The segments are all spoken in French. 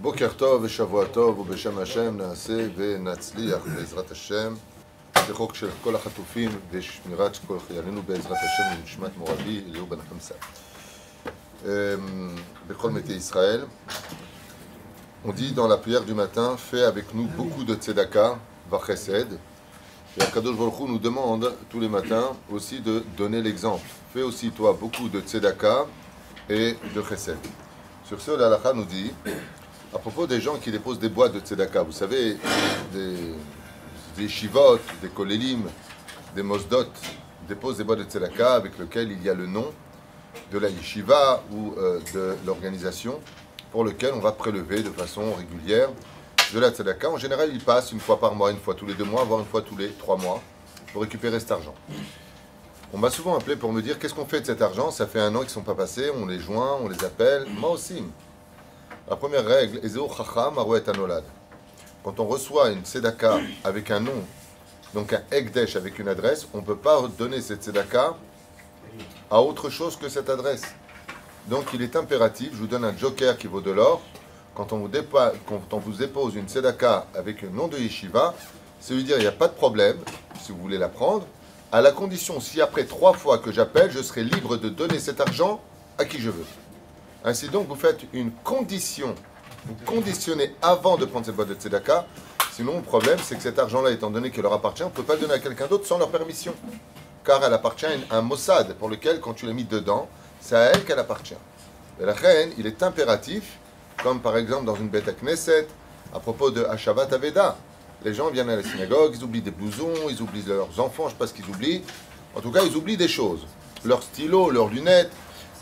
בוקר טוב ושבוע טוב ובשם השם נעשה ונצליח בעזרת השם. זה חוק של כל החטופים ושמירת כל חיילינו בעזרת השם ונשמת מורבי אליהו בן חמסה. בכל מתי ישראל. On dit dans la prière du matin, fais avec nous beaucoup de tzedaka, vachesed. Et Akadosh Baruch Hu nous demande tous les matins aussi de donner l'exemple. Fais aussi toi beaucoup de tzedaka et de chesed. Sur ce, l'halakha nous dit, à propos des gens qui déposent des boîtes de tzedaka, vous savez, des shivot, des kolelim, des mosdot, déposent des boîtes de tzedaka avec lesquelles il y a le nom de la yeshiva ou de l'organisation pour lequel on va prélever de façon régulière de la tzedaka. En général, il passe une fois par mois, une fois tous les 2 mois, voire une fois tous les 3 mois pour récupérer cet argent. On m'a souvent appelé pour me dire qu'est-ce qu'on fait de cet argent. Ça fait 1 an qu'ils ne sont pas passés, on les joint, on les appelle. Moi aussi. La première règle, Ezeo Chacham Arouet Anolad. Quand on reçoit une tzedaka avec un nom, donc un Ekdesh avec une adresse, on ne peut pas donner cette tzedaka à autre chose que cette adresse. Donc il est impératif, je vous donne un joker qui vaut de l'or, quand on vous dépose une tzedaka avec un nom de yeshiva, c'est lui dire il n'y a pas de problème, si vous voulez la prendre, à la condition, si après 3 fois que j'appelle, je serai libre de donner cet argent à qui je veux. Ainsi donc, vous faites une condition, vous conditionnez avant de prendre cette boîte de tzedaka, sinon le problème c'est que cet argent-là, étant donné qu'il leur appartient, on ne peut pas le donner à quelqu'un d'autre sans leur permission, car elle appartient à un mossad, pour lequel, quand tu l'as mis dedans, c'est à elle qu'elle appartient. Et la reine, il est impératif, comme par exemple dans une bête à Knesset, à propos de Hashavat Aveda. Les gens viennent à la synagogue, ils oublient des blousons, ils oublient leurs enfants, je ne sais pas ce qu'ils oublient. En tout cas, ils oublient des choses. Leurs stylos, leurs lunettes.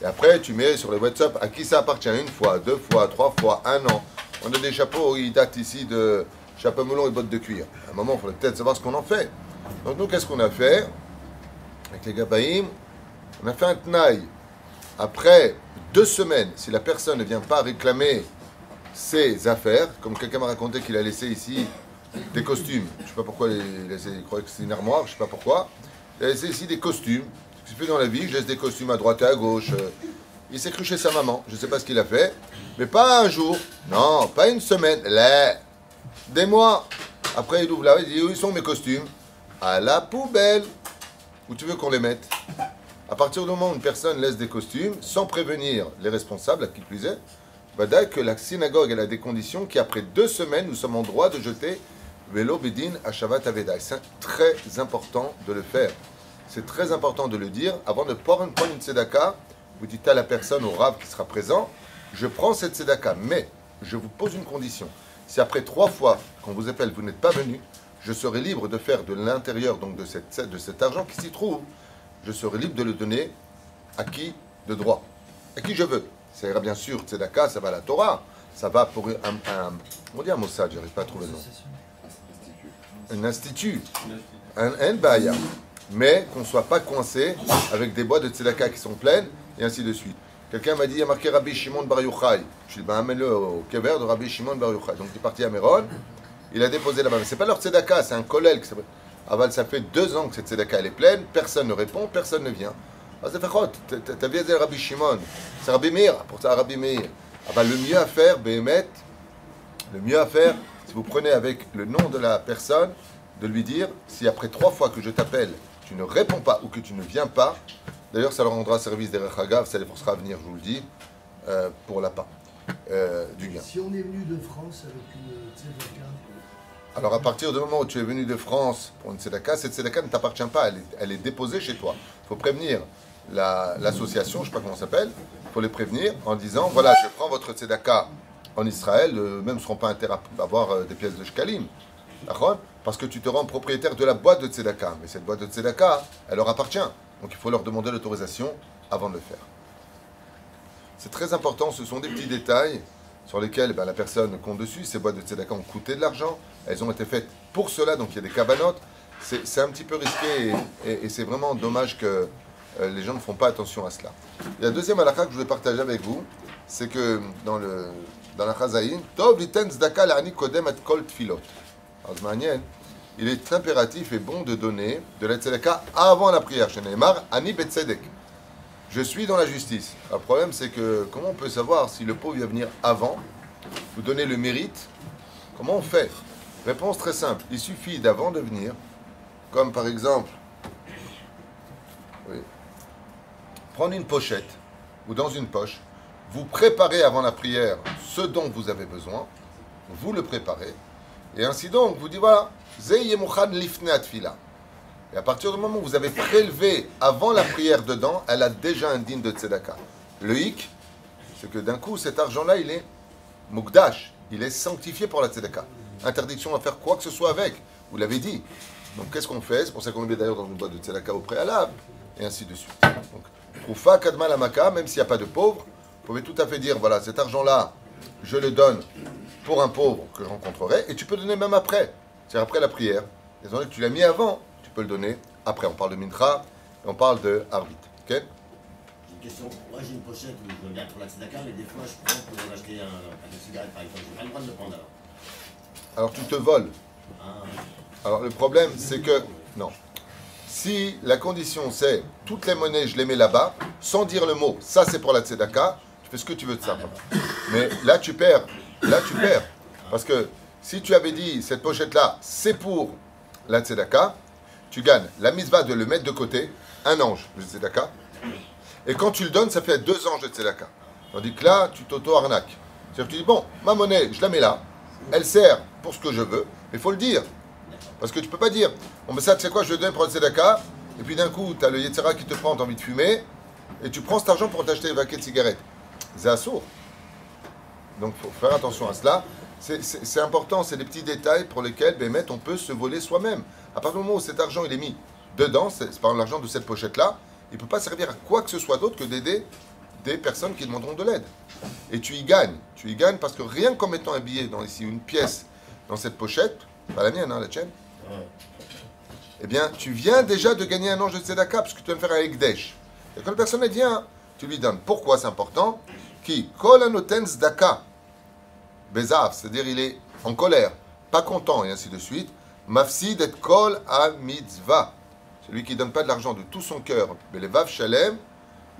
Et après, tu mets sur le WhatsApp à qui ça appartient 1 fois, 2 fois, 3 fois, 1 an. On a des chapeaux, ils datent ici de chapeau melon et bottes de cuir. À un moment, il faudrait peut-être savoir ce qu'on en fait. Donc nous, qu'est-ce qu'on a fait avec les Gabaïm? On a fait un tnaï. Après 2 semaines, si la personne ne vient pas réclamer ses affaires, comme quelqu'un m'a raconté qu'il a laissé ici des costumes, je ne sais pas pourquoi il croyait que c'était une armoire, je ne sais pas pourquoi, il a laissé ici des costumes, ce qui se fait dans la vie, je laisse des costumes à droite et à gauche, il s'est cru chez sa maman, je ne sais pas ce qu'il a fait, mais pas un jour, non, pas une semaine, là, des mois, après il ouvre là, il dit où ils sont mes costumes? À la poubelle. Où tu veux qu'on les mette? À partir du moment où une personne laisse des costumes, sans prévenir les responsables, à qui plus est, bah que la synagogue elle a des conditions qu'après 2 semaines, nous sommes en droit de jeter Velo Bedin à Shabbat Aveda. C'est très important de le faire. C'est très important de le dire. Avant de prendre une tzedaka, vous dites à la personne, au rave qui sera présent, je prends cette tzedaka, mais je vous pose une condition. Si après 3 fois qu'on vous appelle, vous n'êtes pas venu, je serai libre de faire de l'intérieur donc de cet argent qui s'y trouve, je serai libre de le donner à qui de droit, à qui je veux. Ça ira bien sûr, tzedaka, ça va à la Torah, ça va pour on dit un Mossad, j'arrive pas à trouver le nom. Un institut, un baya. Mais qu'on ne soit pas coincé avec des boîtes de tzedaka qui sont pleines, et ainsi de suite. Quelqu'un m'a dit, il y a marqué Rabbi Shimon Bar Yochai. Je lui ai dit, ben amène-le au kever de Rabbi Shimon Bar Yochai. Donc il est parti à Méron, il a déposé là-bas. Mais ce n'est pas leur tzedaka, c'est un kollel. Aval, ça fait 2 ans que cette tzedaka elle est pleine, personne ne répond, personne ne vient. T'as vu Rabbi Shimon, c'est Rabbi Meir, pour ça Rabbi Meir. Aval, le mieux à faire, Behemet, le mieux à faire, si vous prenez avec le nom de la personne, de lui dire, si après 3 fois que je t'appelle, tu ne réponds pas ou que tu ne viens pas, d'ailleurs ça leur rendra service des Rechagav, ça les forcera à venir, je vous le dis, pour la part du gain. Si on est venu de France avec une tzedaka. Alors à partir du moment où tu es venu de France pour une tzedaka, cette tzedaka ne t'appartient pas, elle est déposée chez toi. Il faut prévenir l'association, je ne sais pas comment ça s'appelle, il faut les prévenir en disant, voilà, je prends votre tzedaka en Israël, même ne seront pas intérêts à avoir des pièces de shkalim, d'accord? Parce que tu te rends propriétaire de la boîte de tzedaka. Mais cette boîte de tzedaka, elle leur appartient. Donc il faut leur demander l'autorisation avant de le faire. C'est très important, ce sont des petits détails sur lesquels la personne compte dessus. Ces boîtes de tzedaka ont coûté de l'argent, elles ont été faites pour cela, donc il y a des kabanotes. C'est un petit peu risqué et c'est vraiment dommage que les gens ne font pas attention à cela. Et la deuxième halakha que je voulais partager avec vous, c'est que dans la Chazaïn, Tov liten tzedaka la'ani kodem et kol tfilot. Il est impératif et bon de donner de la tzedaka avant la prière. Chez Neymar, Ani betzedek. Je suis dans la justice. Le problème, c'est que comment on peut savoir si le pauvre va venir avant vous donnez le mérite, comment on fait? Réponse très simple. Il suffit d'avant de venir, comme par exemple, oui, prendre une pochette ou dans une poche, vous préparez avant la prière ce dont vous avez besoin, vous le préparez, et ainsi donc, vous dites voilà, Zeye Mouchan Lifne Atfila. Et à partir du moment où vous avez prélevé avant la prière dedans, elle a déjà un digne de tzedaka. Le hic, c'est que d'un coup, cet argent-là, il est mukdash, il est sanctifié pour la tzedaka. Interdiction à faire quoi que ce soit avec, vous l'avez dit. Donc qu'est-ce qu'on fait? C'est pour ça qu'on le met d'ailleurs dans une boîte de tzedaka au préalable, et ainsi de suite. Donc, Troufa Kadma Lamaka, même s'il n'y a pas de pauvre, vous pouvez tout à fait dire, voilà, cet argent-là, je le donne pour un pauvre que je rencontrerai, et tu peux donner même après, c'est après la prière. Étant donné que tu l'as mis avant, tu peux le donner après. On parle de mincha, et on parle de arbit. Ok? J'ai une question. Moi, j'ai une pochette où je regarde pour la tzedaka, mais des fois, je prends pour acheter un paquet de cigarettes, par exemple. J'ai pas le droit de le prendre alors. Alors tu te voles. Ah, Alors le problème, c'est que, non. Si la condition c'est, toutes les monnaies, je les mets là-bas, sans dire le mot, ça c'est pour la tzedaka, tu fais ce que tu veux de ça. Mais là tu perds. Là tu perds. Parce que si tu avais dit, cette pochette-là, c'est pour la tzedaka, tu gagnes la mitzvah de le mettre de côté, un ange de tzedaka, et quand tu le donnes, ça fait 2 anges de tzedaka. Tandis que là, tu t'auto-arnaques. C'est-à-dire que tu dis, bon, ma monnaie, je la mets là, elle sert pour ce que je veux, mais il faut le dire. Parce que tu peux pas dire, bon, mais ça, tu sais quoi, je le donne pour le tzedaka, et puis d'un coup, tu as le Yetzira qui te prend, tu as envie de fumer, et tu prends cet argent pour t'acheter un paquet de cigarettes. C'est assourd. Donc, il faut faire attention à cela. C'est important, c'est des petits détails pour lesquels, Bémet, on peut se voler soi-même. À partir du moment où cet argent, il est mis dedans, c'est par exemple l'argent de cette pochette-là, il ne peut pas servir à quoi que ce soit d'autre que d'aider des personnes qui demanderont de l'aide. Et tu y gagnes. Tu y gagnes parce que rien qu'en mettant un billet dans ici, une pièce dans cette pochette, pas la mienne, hein, la tienne, eh bien, tu viens déjà de gagner un ange de tzedaka, parce que tu vas me faire un ekdesh. Et quand la personne elle vient, tu lui donnes. Pourquoi c'est important? Qui kol anoten tzedaka bezav, c'est-à-dire il est en colère, pas content, et ainsi de suite. Mafsid et kol a mitzvah. Celui qui ne donne pas de l'argent de tout son cœur, mais les vav shalem,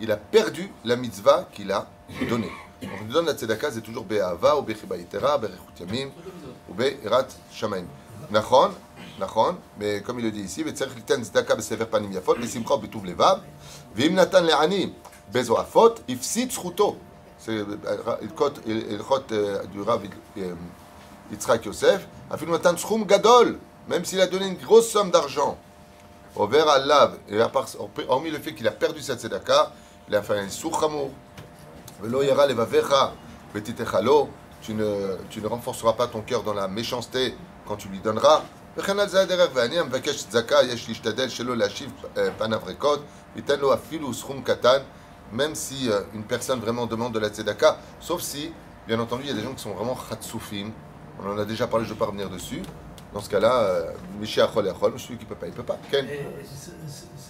il a perdu la mitzvah qu'il a donnée. Donc on donne la tzedaka, c'est toujours be'ava, ou be'chiba yitera, be'rechut yamim, ou be'irat shamaim. Nachon, nachon, mais comme il le dit ici, ve'tzerich liten tzedaka be'sever panim yafot, be'simcha be'tuv levav, ve'im natan le'ani be'zoafot, ifsid zchuto. C'est l'chot du Rav Yitzhak Yosef, afilu natan schum gadol, même s'il a donné une grosse somme d'argent. Au vers Allah, et hormis le fait qu'il a perdu cette tzedaka, il a fait un soukhamour. Velo yera levavecha betitechalo, tu ne renforceras pas ton cœur dans la méchanceté quand tu lui donneras. Vechanal zaderer ve'ani amvakesh tzedaka yesh lishtadel shelo lashiv panav rekod, iten lo afilu schum katan, même si une personne vraiment demande de la tzedaka, sauf si, bien entendu, il y a des gens qui sont vraiment chatsoufim. On en a déjà parlé, je ne vais pas revenir dessus. Dans ce cas-là, Mishiachol et Achol, celui qui ne peut pas, il ne peut pas. Ken? Ça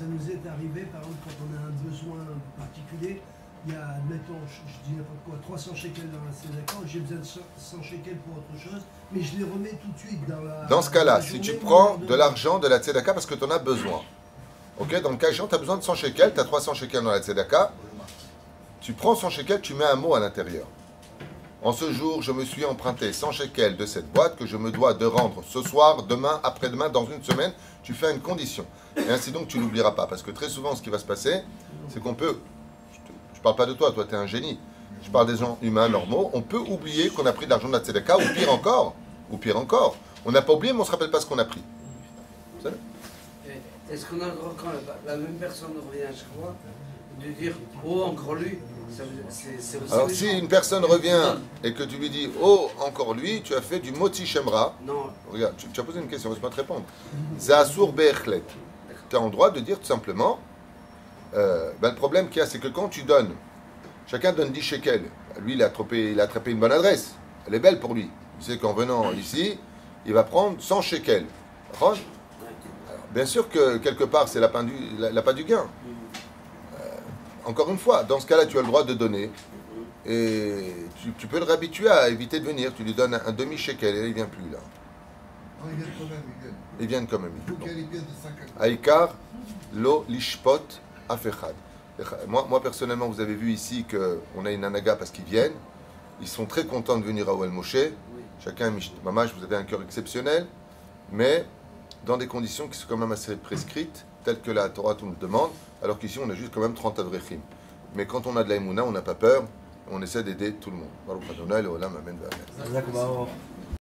nous est arrivé, par exemple, quand on a un besoin particulier, il y a, admettons, je dis n'importe quoi, 300 shekels dans la tzedaka, j'ai besoin de 100 shekels pour autre chose, mais je les remets tout de suite dans la... Dans ce cas-là, si tu prends de l'argent de la tzedaka parce que tu en as besoin, ok, dans le cas échéant, tu as besoin de 100 shekels, tu as 300 shekels dans la tzedaka, tu prends 100 shekels, tu mets un mot à l'intérieur. En ce jour, je me suis emprunté 100 shekels de cette boîte que je me dois de rendre ce soir, demain, après-demain, dans une semaine. Tu fais une condition. Et ainsi donc, tu n'oublieras pas. Parce que très souvent, ce qui va se passer, c'est qu'on peut... Je ne parle pas de toi, toi tu es un génie. Je parle des gens humains, normaux. On peut oublier qu'on a pris de l'argent de la tzedaka, ou pire encore, on n'a pas oublié, mais on ne se rappelle pas ce qu'on a pris. Vous savez? Est-ce qu'on a le droit, quand la même personne revient à chaque fois, de dire « Oh, encore lui » c'est aussi Alors, si une personne revient et que tu lui dis « Oh, encore lui », tu as fait du moti shemra. Non. Regarde, tu as posé une question, laisse-moi te répondre. Zahasur be'echlet. Tu as le droit de dire tout simplement le problème qu'il y a, c'est que quand tu donnes, chacun donne 10 shekels. Lui, il a attrapé une bonne adresse. Elle est belle pour lui. Il sait qu'en venant ici, il va prendre 100 shekels. Alors, bien sûr que quelque part, c'est l'appât du gain. Encore une fois, dans ce cas-là, tu as le droit de donner. Et tu peux le réhabituer à éviter de venir. Tu lui donnes un demi-shekel et il ne vient plus là. Non, ils viennent quand même. Ils viennent quand même. Il faut qu'elle ait bien de 5 à 4. Aïkar, lo lishpot afechad. Moi, personnellement, vous avez vu ici qu'on a une anaga parce qu'ils viennent. ils sont très contents de venir à Ohel Moshe. Oui. Chacun, Mamash, vous avez un cœur exceptionnel, mais dans des conditions qui sont quand même assez prescrites, telles que la Torah nous le demande, alors qu'ici on a juste quand même 30 avrechim. Mais quand on a de la Emouna, on n'a pas peur, on essaie d'aider tout le monde. Baruch Adonai, Leolam, Amen, Amen.